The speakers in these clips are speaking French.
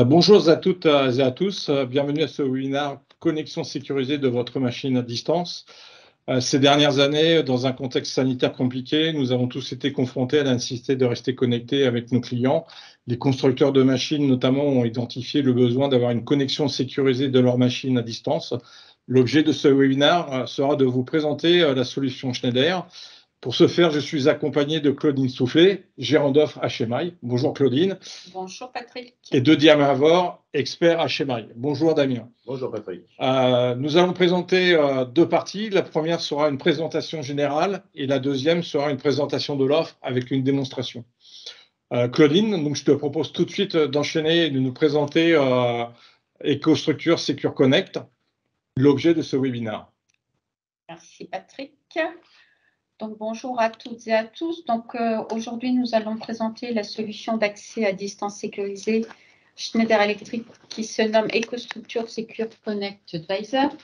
Bonjour à toutes et à tous, bienvenue à ce webinaire connexion sécurisée de votre machine à distance. Ces dernières années, dans un contexte sanitaire compliqué, nous avons tous été confrontés à la nécessité de rester connectés avec nos clients. Les constructeurs de machines notamment ont identifié le besoin d'avoir une connexion sécurisée de leur machine à distance. L'objet de ce webinaire sera de vous présenter la solution Schneider. Pour ce faire, je suis accompagné de Claudine Soufflet, gérant d'offres HMI. Bonjour Claudine. Bonjour Patrick. Et de Damien Avor, expert HMI. Bonjour Damien. Bonjour Patrick. Nous allons présenter deux parties. La première sera une présentation générale et la deuxième sera une présentation de l'offre avec une démonstration. Claudine, donc je te propose tout de suite d'enchaîner et de nous présenter EcoStruxure Secure Connect, l'objet de ce webinaire. Merci Patrick. Donc, bonjour à toutes et à tous. Donc, aujourd'hui, nous allons présenter la solution d'accès à distance sécurisée Schneider Electric qui se nomme EcoStruxure Secure Connect Advisor.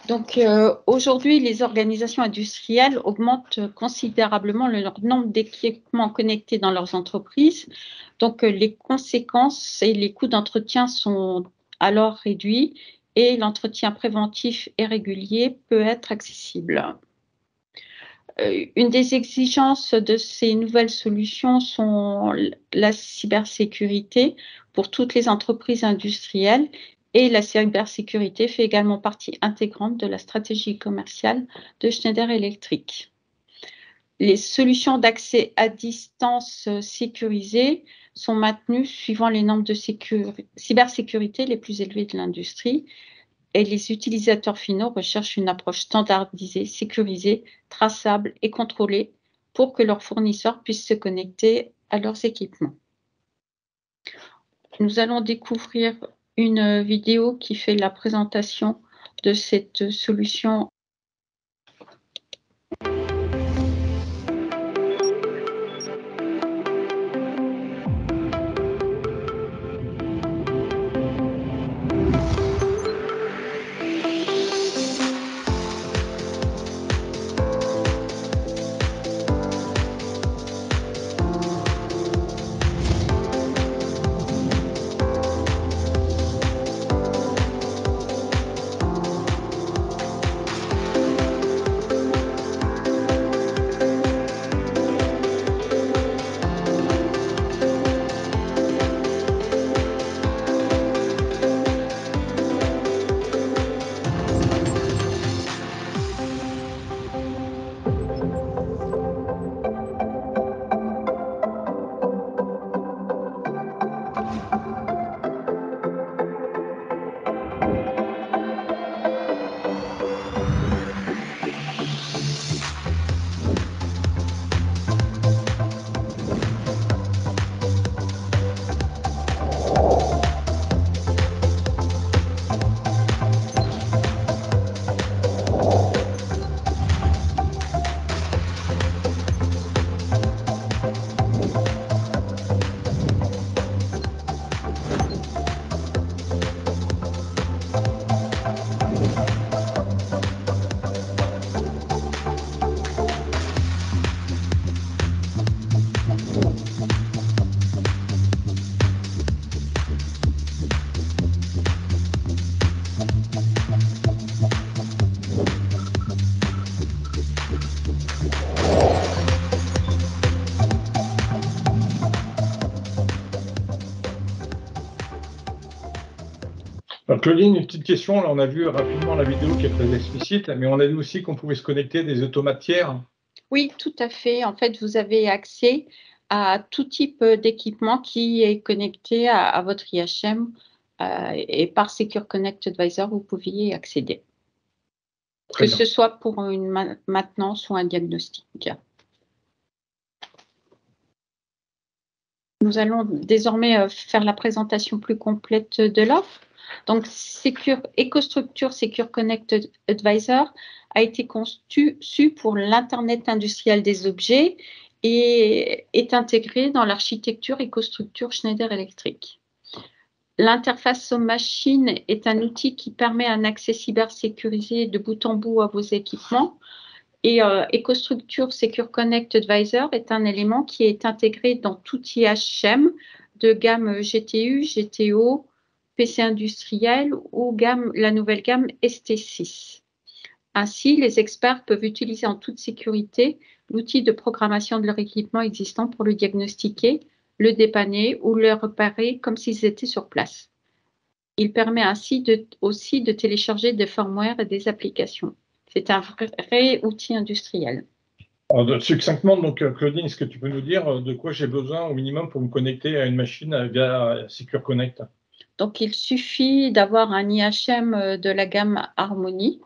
Donc, aujourd'hui, les organisations industrielles augmentent considérablement leur nombre d'équipements connectés dans leurs entreprises. Donc, les conséquences et les coûts d'entretien sont alors réduits et l'entretien préventif et régulier peut être accessible. Une des exigences de ces nouvelles solutions sont la cybersécurité pour toutes les entreprises industrielles et la cybersécurité fait également partie intégrante de la stratégie commerciale de Schneider Electric. Les solutions d'accès à distance sécurisées sont maintenues suivant les normes de cybersécurité les plus élevées de l'industrie. Et les utilisateurs finaux recherchent une approche standardisée, sécurisée, traçable et contrôlée pour que leurs fournisseurs puissent se connecter à leurs équipements. Nous allons découvrir une vidéo qui fait la présentation de cette solution. Claudine, une petite question. Là, on a vu rapidement la vidéo qui est très explicite, mais on a vu aussi qu'on pouvait se connecter à des automates tiers. Oui, tout à fait. En fait, vous avez accès à tout type d'équipement qui est connecté à votre IHM et par Secure Connect Advisor, vous pouvez y accéder. Que ce soit pour une maintenance ou un diagnostic. Nous allons désormais faire la présentation plus complète de l'offre. Donc, EcoStruxure Secure Connect Advisor a été conçu pour l'Internet industriel des objets et est intégré dans l'architecture EcoStruxure Schneider Electric. L'interface homme-machine est un outil qui permet un accès cybersécurisé de bout en bout à vos équipements. Et EcoStruxure Secure Connect Advisor est un élément qui est intégré dans tout IHM de gamme GTU, GTO, PC industriel ou la nouvelle gamme ST6. Ainsi, les experts peuvent utiliser en toute sécurité l'outil de programmation de leur équipement existant pour le diagnostiquer, le dépanner ou le réparer comme s'ils étaient sur place. Il permet ainsi aussi de télécharger des firmware et des applications. C'est un vrai outil industriel. Alors, succinctement, donc, Claudine, est-ce que tu peux nous dire de quoi j'ai besoin au minimum pour me connecter à une machine via Secure Connect? Donc, il suffit d'avoir un IHM de la gamme Harmony,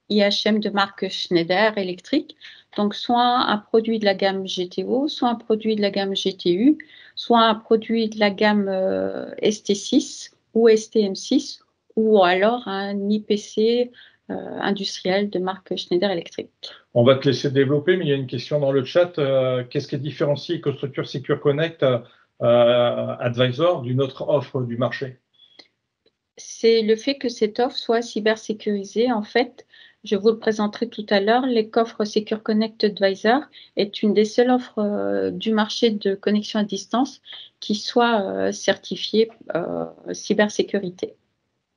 IHM de marque Schneider Electric, donc soit un produit de la gamme GTO, soit un produit de la gamme GTU, soit un produit de la gamme ST6 ou STM6, ou alors un IPC industriel de marque Schneider Electric. On va te laisser développer, mais il y a une question dans le chat. Qu'est-ce qui différencie EcoStruxure Secure Connect Advisor d'une autre offre du marché? C'est le fait que cette offre soit cybersécurisée. En fait, je vous le présenterai tout à l'heure, les coffres Secure Connect Advisor est une des seules offres du marché de connexion à distance qui soit certifiée cybersécurité.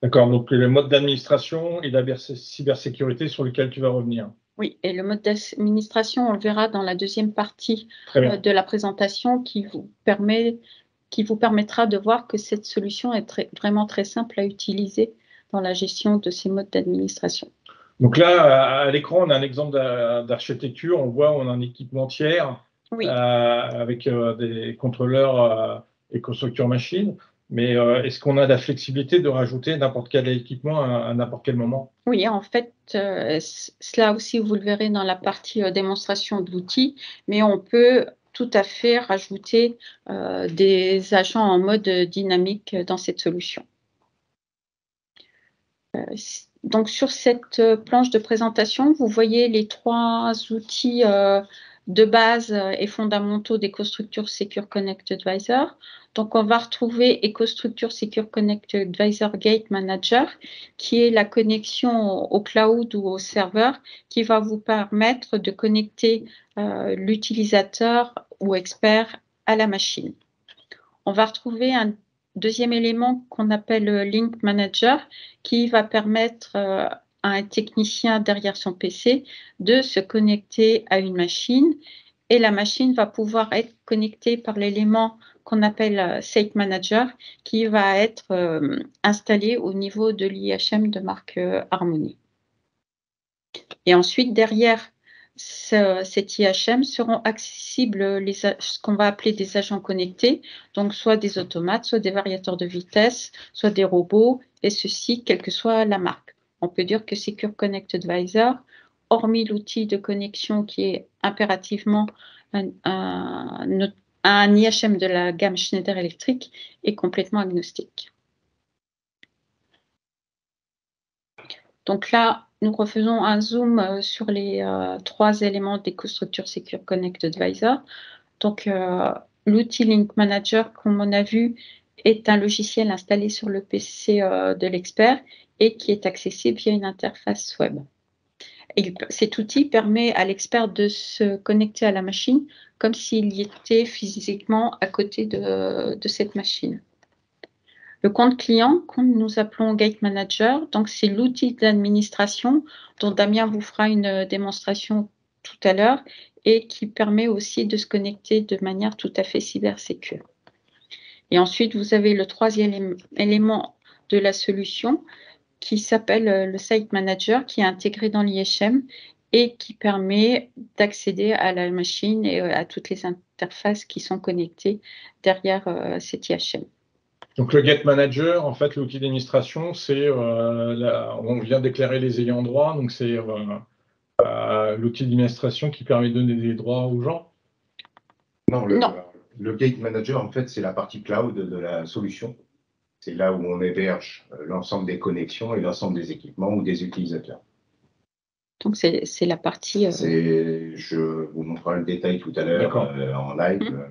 D'accord, donc le mode d'administration et la cybersécurité sur lequel tu vas revenir. Oui, et le mode d'administration, on le verra dans la deuxième partie de la présentation qui vous permettra de voir que cette solution est vraiment très simple à utiliser dans la gestion de ces modes d'administration. Donc là, à l'écran, on a un exemple d'architecture. On voit on a un équipement tiers avec des contrôleurs EcoStruxure Machine. Mais est-ce qu'on a la flexibilité de rajouter n'importe quel équipement à n'importe quel moment? Oui, en fait, cela aussi, vous le verrez dans la partie démonstration de l'outil, mais on peut tout à fait rajouter des agents en mode dynamique dans cette solution. Donc, sur cette planche de présentation, vous voyez les trois outils de base et fondamentaux d'EcoStruxure Secure Connect Advisor. Donc, on va retrouver EcoStruxure Secure Connect Advisor Gate Manager, qui est la connexion au cloud ou au serveur, qui va vous permettre de connecter l'utilisateur ou expert à la machine. On va retrouver un deuxième élément qu'on appelle Link Manager, qui va permettre à un technicien derrière son PC de se connecter à une machine et la machine va pouvoir être connectée par l'élément qu'on appelle Site Manager qui va être installé au niveau de l'IHM de marque Harmony. Et ensuite, derrière cet IHM seront accessibles ce qu'on va appeler des agents connectés, donc soit des automates, soit des variateurs de vitesse, soit des robots, et ceci, quelle que soit la marque. On peut dire que Secure Connect Advisor, hormis l'outil de connexion qui est impérativement un IHM de la gamme Schneider Electric, est complètement agnostique. Donc là, nous refaisons un zoom sur les trois éléments d'EcoStruxure Secure Connect Advisor. Donc, l'outil Link Manager, comme on a vu, est un logiciel installé sur le PC de l'expert et qui est accessible via une interface web. Et cet outil permet à l'expert de se connecter à la machine comme s'il y était physiquement à côté de cette machine. Le compte client, que nous appelons Gate Manager, donc c'est l'outil d'administration dont Damien vous fera une démonstration tout à l'heure et qui permet aussi de se connecter de manière tout à fait cybersécure. Et ensuite, vous avez le troisième élément de la solution qui s'appelle le Site Manager qui est intégré dans l'IHM et qui permet d'accéder à la machine et à toutes les interfaces qui sont connectées derrière cet IHM. Donc, le Gate Manager, en fait, l'outil d'administration, c'est, on vient déclarer les ayants droit, donc c'est l'outil d'administration qui permet de donner des droits aux gens? Non, le Gate Manager, en fait, c'est la partie cloud de la solution. C'est là où on héberge l'ensemble des connexions et l'ensemble des équipements ou des utilisateurs. Donc, c'est la partie… Je vous montrerai le détail tout à l'heure en live.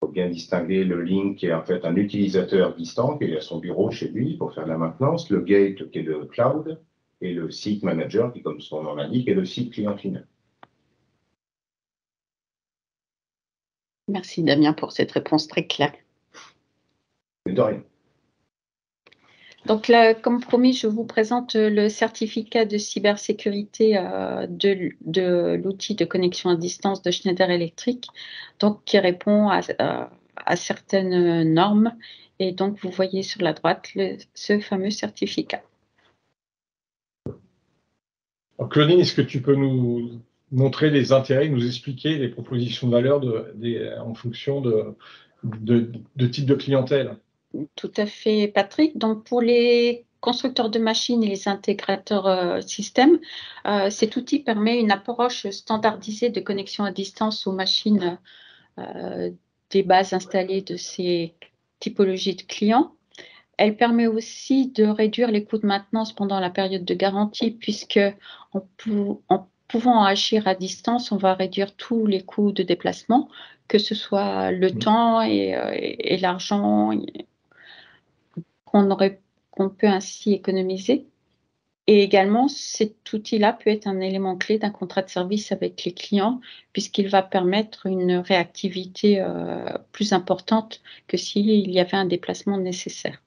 Il faut bien distinguer le Link, qui est en fait un utilisateur distant, qui est à son bureau chez lui pour faire la maintenance, le Gate, qui est le cloud, et le Site Manager, qui, comme son nom l'indique, est le site client final. Merci Damien pour cette réponse très claire. Mais de rien. Donc là, comme promis, je vous présente le certificat de cybersécurité de l'outil de connexion à distance de Schneider Electric, donc qui répond à certaines normes. Et donc, vous voyez sur la droite ce fameux certificat. Alors, Claudine, est-ce que tu peux nous montrer les intérêts, nous expliquer les propositions de valeur en fonction de type de clientèle? Tout à fait, Patrick. Donc, pour les constructeurs de machines et les intégrateurs système, cet outil permet une approche standardisée de connexion à distance aux machines des bases installées de ces typologies de clients. Elle permet aussi de réduire les coûts de maintenance pendant la période de garantie, puisque en pouvant agir à distance, on va réduire tous les coûts de déplacement, que ce soit le temps et l'argent qu'on peut ainsi économiser. Et également, cet outil-là peut être un élément clé d'un contrat de service avec les clients, puisqu'il va permettre une réactivité plus importante que s'il y avait un déplacement nécessaire.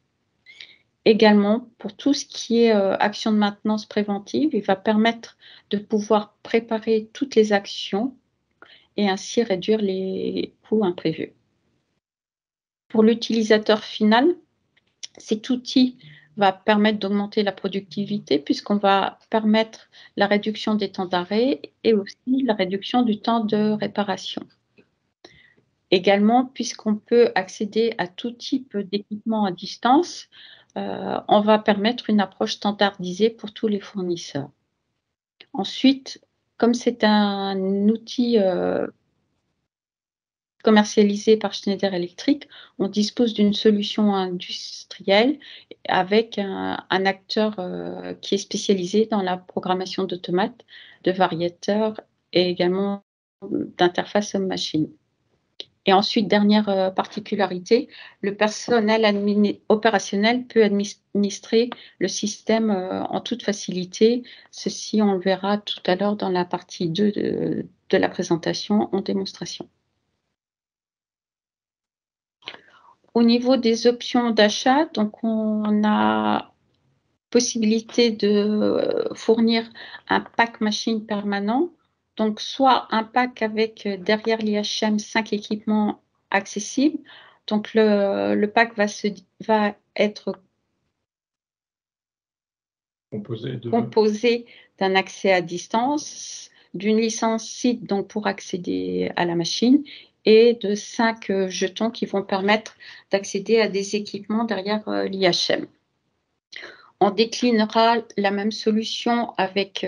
Également, pour tout ce qui est action de maintenance préventive, il va permettre de pouvoir préparer toutes les actions et ainsi réduire les coûts imprévus. Pour l'utilisateur final, cet outil va permettre d'augmenter la productivité puisqu'on va permettre la réduction des temps d'arrêt et aussi la réduction du temps de réparation. Également, puisqu'on peut accéder à tout type d'équipement à distance, on va permettre une approche standardisée pour tous les fournisseurs. Ensuite, comme c'est un outil commercialisé par Schneider Electric, on dispose d'une solution industrielle avec un acteur qui est spécialisé dans la programmation d'automates, de variateurs et également d'interface homme-machine. Et ensuite, dernière particularité, le personnel opérationnel peut administrer le système en toute facilité. Ceci, on le verra tout à l'heure dans la partie 2 de la présentation en démonstration. Au niveau des options d'achat, donc on a possibilité de fournir un pack machine permanent. Donc, soit un pack avec derrière l'IHM 5 équipements accessibles. Donc, le pack va être composé d'un accès à distance, d'une licence site donc pour accéder à la machine et de 5 jetons qui vont permettre d'accéder à des équipements derrière l'IHM. On déclinera la même solution avec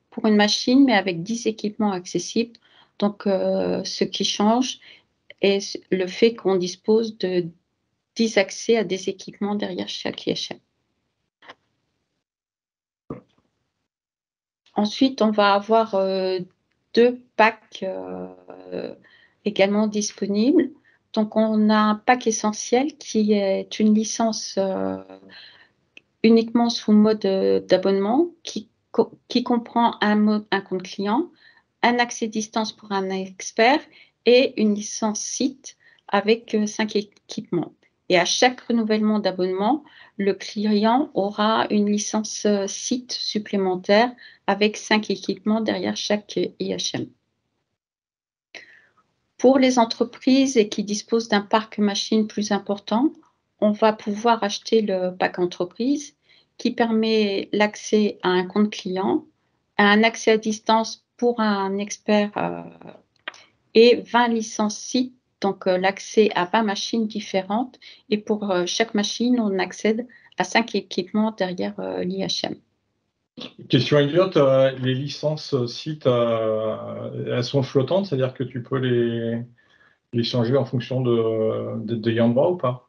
pour une machine, mais avec 10 équipements accessibles. Donc, ce qui change est le fait qu'on dispose de 10 accès à des équipements derrière chaque IHM. Ensuite, on va avoir 2 packs également disponibles. Donc, on a un pack essentiel qui est une licence uniquement sous mode d'abonnement qui comprend un compte client, un accès distance pour un expert et une licence site avec 5 équipements. Et à chaque renouvellement d'abonnement, le client aura une licence site supplémentaire avec 5 équipements derrière chaque IHM. Pour les entreprises et qui disposent d'un parc machine plus important, on va pouvoir acheter le pack entreprise qui permet l'accès à un compte client, à un accès à distance pour un expert et 20 licences sites, donc l'accès à 20 machines différentes. Et pour chaque machine, on accède à 5 équipements derrière l'IHM. Question idiote, les licences sites, elles sont flottantes, c'est-à-dire que tu peux les changer en fonction de Yanbra ou pas?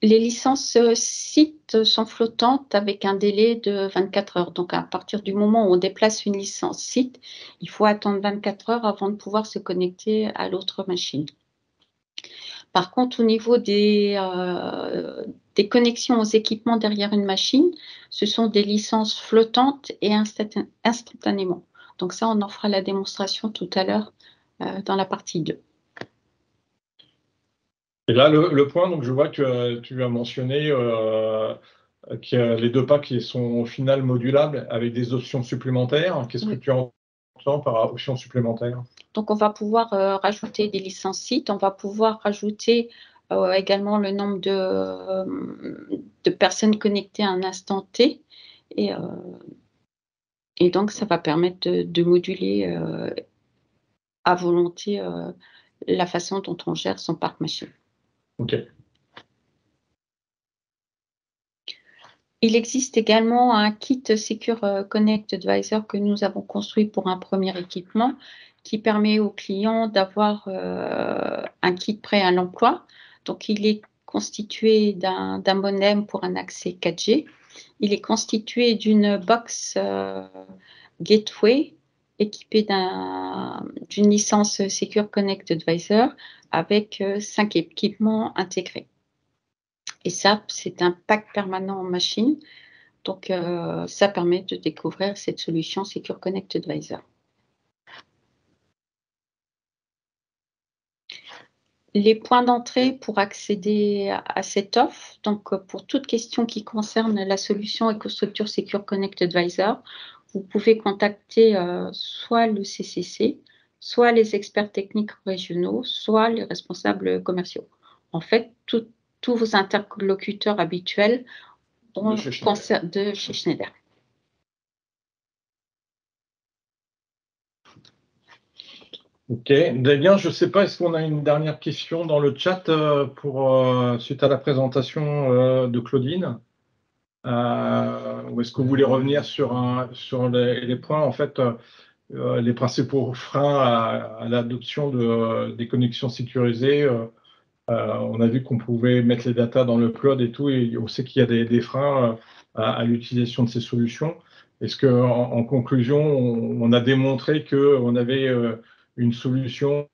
Les licences sites sont flottantes avec un délai de 24 heures. Donc, à partir du moment où on déplace une licence site, il faut attendre 24 heures avant de pouvoir se connecter à l'autre machine. Par contre, au niveau des connexions aux équipements derrière une machine, ce sont des licences flottantes et instantanément. Donc ça, on en fera la démonstration tout à l'heure dans la partie 2. Et là, le point, donc je vois que tu as mentionné que les 2 packs qui sont au final modulables avec des options supplémentaires. Qu'est-ce que tu entends par options supplémentaires? Donc, on va pouvoir rajouter des licences sites. On va pouvoir rajouter également le nombre de personnes connectées à un instant T. Et donc, ça va permettre de moduler à volonté la façon dont on gère son parc machine. OK. Il existe également un kit Secure Connect Advisor que nous avons construit pour un premier équipement qui permet aux clients d'avoir un kit prêt à l'emploi. Donc, il est constitué d'un modem pour un accès 4G. Il est constitué d'une box Gateway équipée d'une licence Secure Connect Advisor avec 5 équipements intégrés. Et ça, c'est un pack permanent en machine. Donc, ça permet de découvrir cette solution Secure Connect Advisor. Les points d'entrée pour accéder à cette offre, donc pour toute question qui concerne la solution EcoStruxure Secure Connect Advisor, vous pouvez contacter soit le CCC, soit les experts techniques régionaux, soit les responsables commerciaux. En fait, tous vos interlocuteurs habituels de chez Schneider. OK. Damien, je ne sais pas, est-ce qu'on a une dernière question dans le chat suite à la présentation de Claudine? Ou est-ce que vous voulez revenir sur les points, en fait, les principaux freins à l'adoption des connexions sécurisées? On a vu qu'on pouvait mettre les datas dans le cloud et tout, et on sait qu'il y a des freins à l'utilisation de ces solutions. Est-ce qu'en conclusion, on a démontré qu'on avait une solution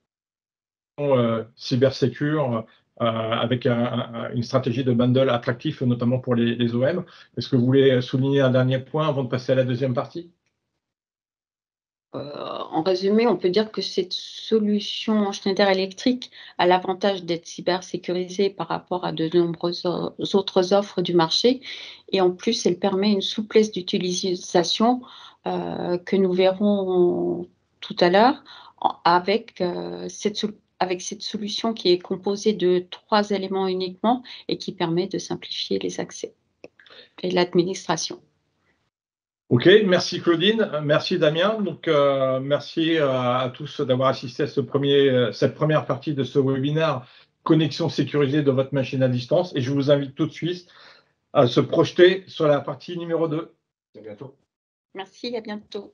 cybersécure avec une stratégie de bundle attractif, notamment pour les OM? Est-ce que vous voulez souligner un dernier point avant de passer à la deuxième partie? En résumé, on peut dire que cette solution Schneider Electric a l'avantage d'être cybersécurisée par rapport à de nombreuses autres offres du marché. Et en plus, elle permet une souplesse d'utilisation que nous verrons tout à l'heure avec cette solution qui est composée de 3 éléments uniquement et qui permet de simplifier les accès et l'administration. OK, merci Claudine, merci Damien. Donc, merci à tous d'avoir assisté à cette première partie de ce webinaire connexion sécurisée de votre machine à distance. Et je vous invite tout de suite à se projeter sur la partie numéro 2. À bientôt. Merci, à bientôt.